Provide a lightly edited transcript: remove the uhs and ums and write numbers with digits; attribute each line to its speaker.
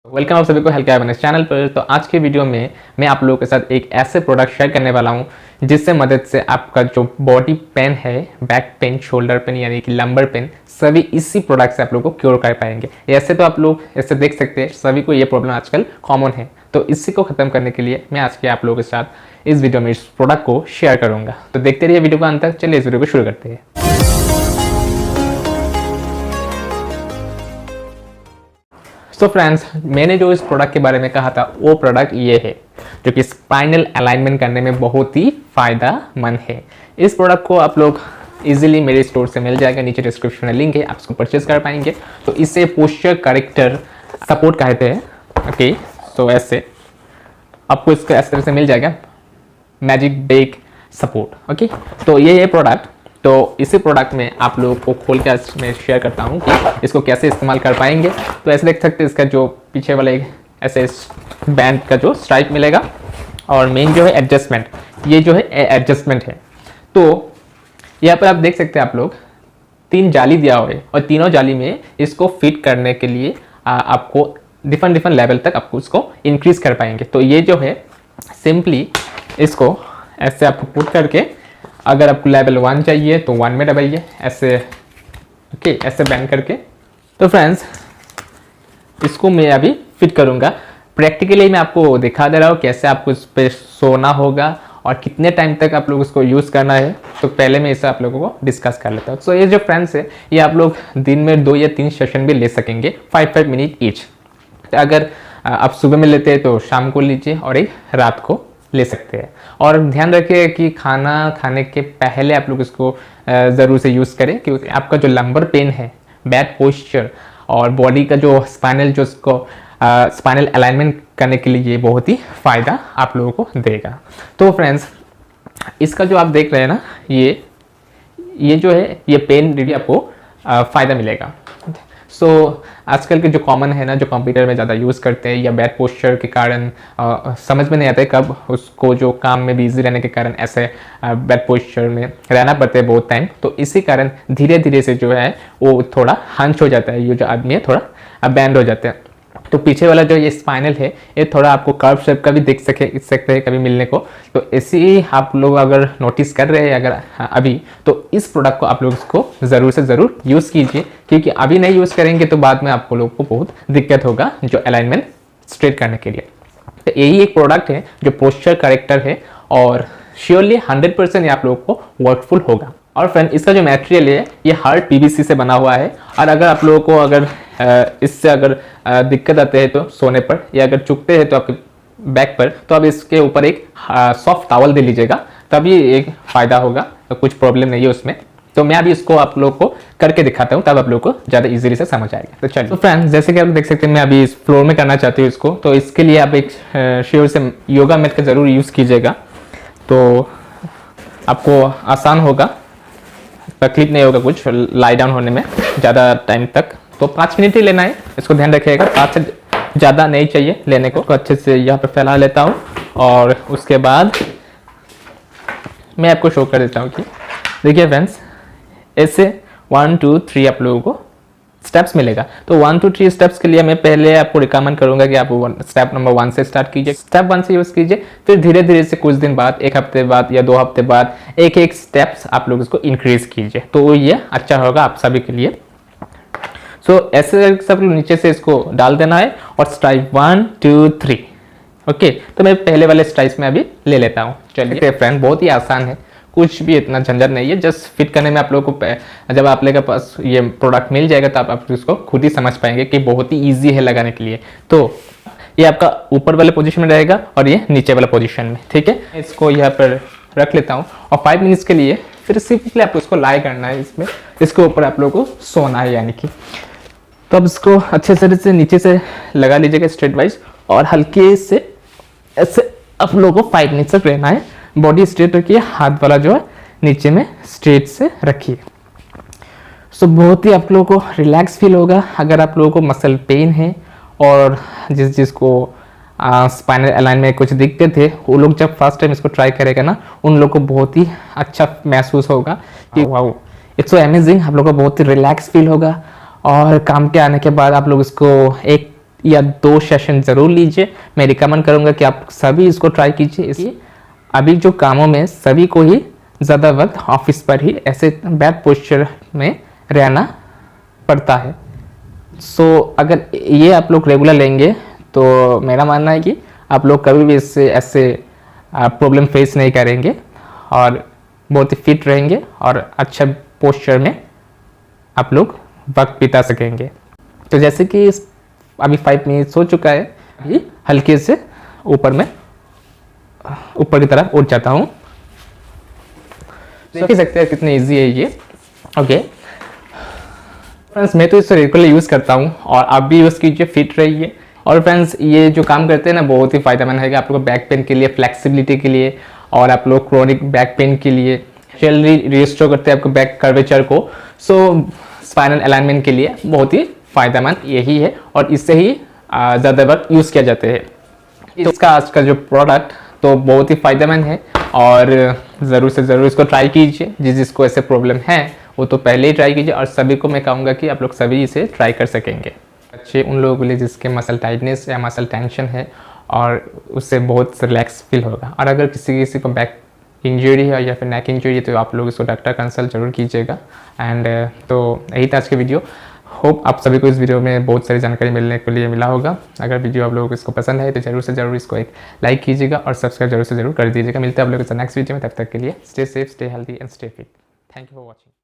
Speaker 1: Welcome आप सभी को हेल्थ केयर अवेयरनेस चैनल पर। तो आज के वीडियो में मैं आप लोगों के साथ एक ऐसे प्रोडक्ट शेयर करने वाला हूं जिससे मदद से आपका जो बॉडी पेन है, बैक पेन, शोल्डर पेन यानी कि लंबर पेन, सभी इसी प्रोडक्ट से आप लोग को क्योर कर पाएंगे। ऐसे तो आप लोग ऐसे देख सकते हैं सभी को ये प्रॉब्लम आजकल कॉमन है। तो इसी को ख़त्म करने के लिए मैं आज के आप लोगों के साथ इस वीडियो में इस प्रोडक्ट को शेयर करूँगा। तो देखते रहिए वीडियो का अंत तक। चलिए इस वीडियो को शुरू करते हैं। सो फ्रेंड्स, मैंने जो इस प्रोडक्ट के बारे में कहा था वो प्रोडक्ट ये है जो कि स्पाइनल अलाइनमेंट करने में बहुत ही फ़ायदेमंद है। इस प्रोडक्ट को आप लोग इजीली मेरे स्टोर से मिल जाएगा, नीचे डिस्क्रिप्शन में लिंक है, आप इसको परचेज कर पाएंगे। तो इसे पोस्चर करेक्टर सपोर्ट कहते हैं। ओके, तो ऐसे आपको इसका इस तरह से मिल जाएगा, मैजिक बैक सपोर्ट। ओके, तो ये है प्रोडक्ट। तो इसी प्रोडक्ट में आप लोगों को खोल के आज मैं शेयर करता हूँ कि इसको कैसे इस्तेमाल कर पाएंगे। तो ऐसे देख सकते हैं इसका जो पीछे वाला ऐसे बैंड का जो स्ट्राइप मिलेगा और मेन जो है एडजस्टमेंट, ये जो है एडजस्टमेंट है। तो यहाँ पर आप देख सकते हैं आप लोग 3 जाली दिया हुआ है और तीनों जाली में इसको फिट करने के लिए आपको डिफरेंट लेवल तक आपको इसको इंक्रीज कर पाएंगे। तो ये जो है सिंपली इसको ऐसे आपको पुट करके, अगर आपको लेवल 1 चाहिए तो 1 में दबाइए ऐसे। ओके, ऐसे बैंड करके। तो फ्रेंड्स, इसको मैं अभी फिट करूँगा। प्रैक्टिकली मैं आपको दिखा दे रहा हूँ कैसे आपको इस पर सोना होगा और कितने टाइम तक आप लोग इसको यूज़ करना है। तो पहले मैं इसे आप लोगों को डिस्कस कर लेता हूँ। तो ये जो फ्रेंड्स है, ये आप लोग दिन में 2 या 3 सेशन भी ले सकेंगे, 5 मिनट ईच। अगर आप सुबह में लेते हैं तो शाम को लीजिए और एक रात को ले सकते हैं। और ध्यान रखिए कि खाना खाने के पहले आप लोग इसको ज़रूर से यूज़ करें, क्योंकि आपका जो लंबर पेन है, बैड पोस्चर और बॉडी का जो स्पाइनल जो इसको स्पाइनल अलाइनमेंट करने के लिए ये बहुत ही फ़ायदा आप लोगों को देगा। तो फ्रेंड्स, इसका जो आप देख रहे हैं ना, ये जो है ये पेन रिलीफ आपको फ़ायदा मिलेगा। सो आजकल के जो कॉमन है ना, जो कंप्यूटर में ज़्यादा यूज़ करते हैं या बैड पोस्चर के कारण समझ में नहीं आता है कब उसको जो काम में बिजी रहने के कारण ऐसे बैड पोस्चर में रहना पड़ता है बहुत टाइम। तो इसी कारण धीरे धीरे से जो है वो थोड़ा हंच हो जाता है, ये जो आदमी है थोड़ा बैंड हो जाते हैं। तो पीछे वाला जो ये स्पाइनल है ये थोड़ा आपको कर्व शेप का भी दिख सकते हैं कभी मिलने को। तो ऐसे ही आप लोग अगर नोटिस कर रहे हैं अगर अभी, तो इस प्रोडक्ट को आप लोग इसको ज़रूर से ज़रूर यूज़ कीजिए, क्योंकि अभी नहीं यूज़ करेंगे तो बाद में आपको लोग को बहुत दिक्कत होगा जो अलाइनमेंट स्ट्रेट करने के लिए। तो यही एक प्रोडक्ट है जो पोस्चर करेक्टर है और श्योरली 100% ये आप लोगों को वर्कफुल होगा। और फ्रेंड, इसका जो मटेरियल है ये हार्ड पीवीसी से बना हुआ है। और अगर आप लोगों को अगर इससे अगर दिक्कत आते हैं तो सोने पर या अगर चुकते हैं तो आपके बैक पर, तो आप इसके ऊपर एक सॉफ्ट टॉवल दे लीजिएगा, तभी एक फ़ायदा होगा। तो कुछ प्रॉब्लम नहीं है उसमें। तो मैं अभी इसको आप लोग को करके दिखाता हूँ, तब आप लोग को ज़्यादा इजीली से समझ आएगा। तो चलिए। तो फ्रेंड्स, जैसे कि आप देख सकते हैं मैं अभी इस फ्लोर में करना चाहती हूँ इसको। तो इसके लिए आप एक श्योर से योगा मैट का ज़रूर यूज़ कीजिएगा, तो आपको आसान होगा, तकलीफ नहीं होगा कुछ लाई डाउन होने में ज़्यादा टाइम तक। तो 5 मिनट ही लेना है, इसको ध्यान रखिएगा, 5 से ज़्यादा नहीं चाहिए लेने को। अच्छे से यहाँ पे फैला लेता हूँ और उसके बाद मैं आपको शो कर देता हूँ कि देखिए फ्रेंड्स, ऐसे 1 2 3 आप लोगों को स्टेप्स मिलेगा। तो 1 2 3 स्टेप्स के लिए मैं पहले आपको रिकमेंड करूंगा कि आप स्टेप नंबर 1 से स्टार्ट कीजिए, स्टेप 1 से यूज़ कीजिए। फिर धीरे धीरे से कुछ दिन बाद, 1 हफ्ते बाद या 2 हफ्ते बाद एक स्टेप्स आप लोग इसको इंक्रीज कीजिए। तो ये अच्छा होगा आप सभी के लिए। सो ऐसे सब नीचे से इसको डाल देना है और स्ट्राइप 1 2 3। ओके, तो मैं पहले वाले स्ट्राइप्स में अभी ले लेता हूँ। चलिए फ्रेंड, बहुत ही आसान है, कुछ भी इतना झंझट नहीं है। जस्ट फिट करने में आप लोगों को जब आप लोगों के पास ये प्रोडक्ट मिल जाएगा तो आप इसको खुद ही समझ पाएंगे कि बहुत ही ईजी है लगाने के लिए। तो ये आपका ऊपर वाले पोजीशन में रहेगा और ये नीचे वाला पोजीशन में। ठीक है, इसको यहाँ पर रख लेता हूँ और 5 मिनट्स के लिए फिर सिंपली आपको इसको लाई करना है। इसमें इसके ऊपर आप लोगों को सोना है यानी कि। तो अब इसको अच्छे तरह से नीचे से लगा लीजिएगा स्ट्रेट वाइज और हल्के से ऐसे आप लोगों को 5 मिनट तक रहना है। बॉडी स्ट्रेट रखिए, हाथ वाला जो है नीचे में स्ट्रेट से रखिए। सो बहुत ही आप लोगों को रिलैक्स फील होगा। अगर आप लोगों को मसल पेन है और जिसको स्पाइनल अलाइन में कुछ दिखते थे, वो लोग जब फर्स्ट टाइम इसको ट्राई करेगा ना, उन लोग को बहुत ही अच्छा महसूस होगा कि वाओ इट्स सो अमेजिंग। आप लोगों को बहुत ही रिलैक्स फील होगा और काम के आने के बाद आप लोग इसको एक या 2 सेशन ज़रूर लीजिए। मैं रिकमेंड करूँगा कि आप सभी इसको ट्राई कीजिए। इसलिए अभी जो कामों में सभी को ही ज़्यादा वक्त ऑफिस पर ही ऐसे बैड पोस्चर में रहना पड़ता है। सो अगर ये आप लोग रेगुलर लेंगे तो मेरा मानना है कि आप लोग कभी भी इससे ऐसे प्रॉब्लम फेस नहीं करेंगे और बहुत ही फिट रहेंगे और अच्छा पोस्चर में आप लोग वक्त बिता सकेंगे। तो जैसे कि अभी 5 मिनट्स हो चुका है, अभी हल्के से ऊपर की तरफ उठ जाता हूँ। देख ही सकते हैं कितनी इजी है ये। ओके फ्रेंड्स, मैं तो इसे रेगुलर यूज़ करता हूँ और आप भी यूज़ कीजिए, फिट रहिए। और फ्रेंड्स, ये जो काम करते हैं ना बहुत ही फ़ायदेमंद है कि आप लोग को बैक पेन के लिए, फ्लेक्सिबिलिटी के लिए और आप लोग क्रोनिक बैक पेन के लिए जल्दी रिस्टोर करते हैं आपको बैक कर्वेचर को। सो स्पाइनल अलाइनमेंट के लिए बहुत ही फ़ायदेमंद यही है और इससे ही ज़्यादा वक्त यूज़ किया जाते हैं। इसका आज का जो प्रोडक्ट तो बहुत ही फ़ायदेमंद है और ज़रूर से ज़रूर इसको ट्राई कीजिए। जिसको ऐसे प्रॉब्लम है वो तो पहले ही ट्राई कीजिए और सभी को मैं कहूँगा कि आप लोग सभी इसे ट्राई कर सकेंगे। अच्छे उन लोगों के लिए जिसके मसल टाइटनेस या मसल टेंशन है और उससे बहुत रिलैक्स फील होगा। और अगर किसी को बैक इंजरी है या फिर नेक इंजरी है तो आप लोग इसको डॉक्टर कंसल्ट जरूर कीजिएगा। एंड तो यही था आज की वीडियो। होप आप सभी को इस वीडियो में बहुत सारी जानकारी मिलने के लिए मिला होगा। अगर वीडियो आप लोगों को इसको पसंद है तो जरूर से जरूर इसको एक लाइक कीजिएगा और सब्सक्राइब जरूर से जरूर कर दीजिएगा। मिलते हैं आप लोगों से नेक्स्ट वीडियो में, तब तक के लिए stay safe, stay healthy and stay fit. Thank you for watching.